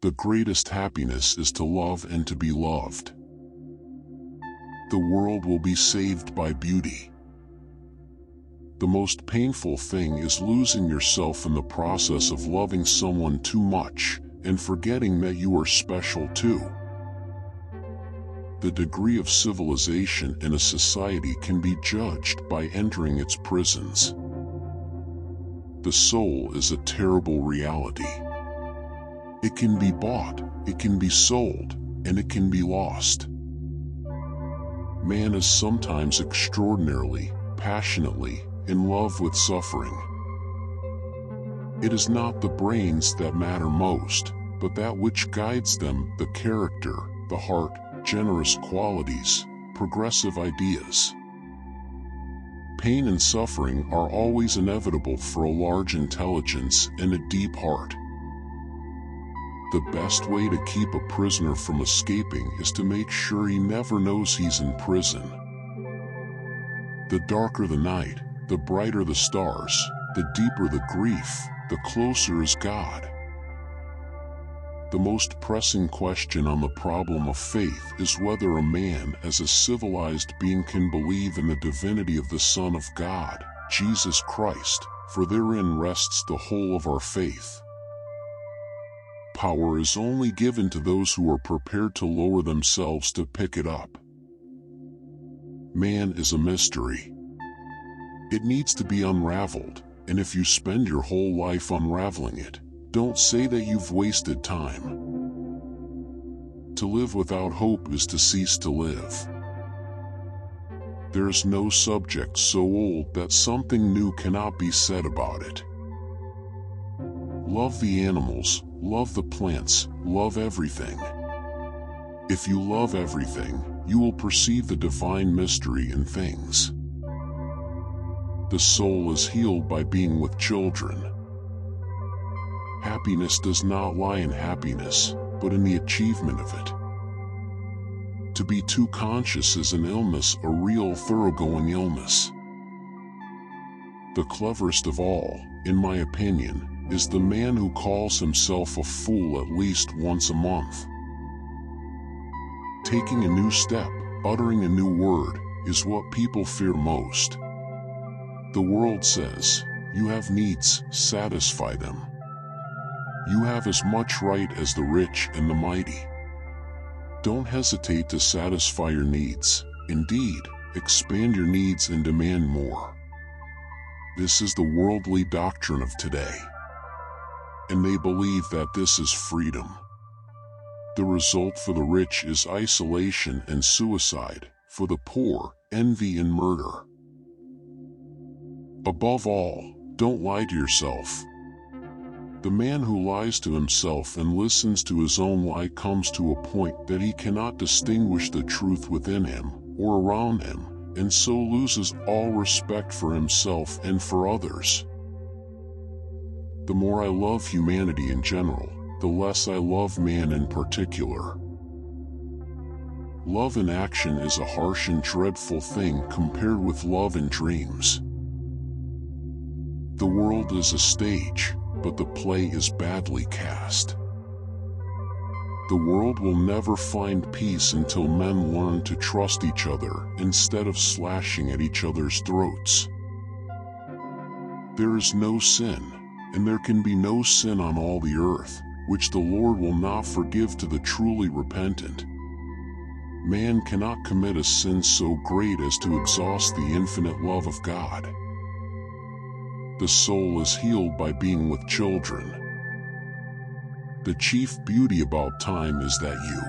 The greatest happiness is to love and to be loved. The world will be saved by beauty. The most painful thing is losing yourself in the process of loving someone too much and forgetting that you are special too. The degree of civilization in a society can be judged by entering its prisons. The soul is a terrible reality. It can be bought, it can be sold, and it can be lost. Man is sometimes extraordinarily, passionately, in love with suffering. It is not the brains that matter most, but that which guides them, the character, the heart, generous qualities, progressive ideas. Pain and suffering are always inevitable for a large intelligence and a deep heart. The best way to keep a prisoner from escaping is to make sure he never knows he's in prison. The darker the night, the brighter the stars, the deeper the grief, the closer is God. The most pressing question on the problem of faith is whether a man as a civilized being can believe in the divinity of the Son of God, Jesus Christ, for therein rests the whole of our faith. Power is only given to those who are prepared to lower themselves to pick it up. Man is a mystery. It needs to be unraveled, and if you spend your whole life unraveling it, don't say that you've wasted time. To live without hope is to cease to live. There is no subject so old that something new cannot be said about it. Love the animals, love the plants, love everything. If you love everything, you will perceive the divine mystery in things. The soul is healed by being with children. Happiness does not lie in happiness, but in the achievement of it. To be too conscious is an illness, a real thoroughgoing illness. The cleverest of all, in my opinion, is the man who calls himself a fool at least once a month. Taking a new step, uttering a new word, is what people fear most. The world says, you have needs, satisfy them. You have as much right as the rich and the mighty. Don't hesitate to satisfy your needs. Indeed, expand your needs and demand more. This is the worldly doctrine of today. And they believe that this is freedom. The result for the rich is isolation and suicide, for the poor, envy and murder. Above all, don't lie to yourself. The man who lies to himself and listens to his own lie comes to a point that he cannot distinguish the truth within him or around him, and so loses all respect for himself and for others. The more I love humanity in general, the less I love man in particular. Love in action is a harsh and dreadful thing compared with love in dreams. The world is a stage, but the play is badly cast. The world will never find peace until men learn to trust each other instead of slashing at each other's throats. There is no sin, and there can be no sin on all the earth, which the Lord will not forgive to the truly repentant. Man cannot commit a sin so great as to exhaust the infinite love of God. The soul is healed by being with children. The chief beauty about time is that you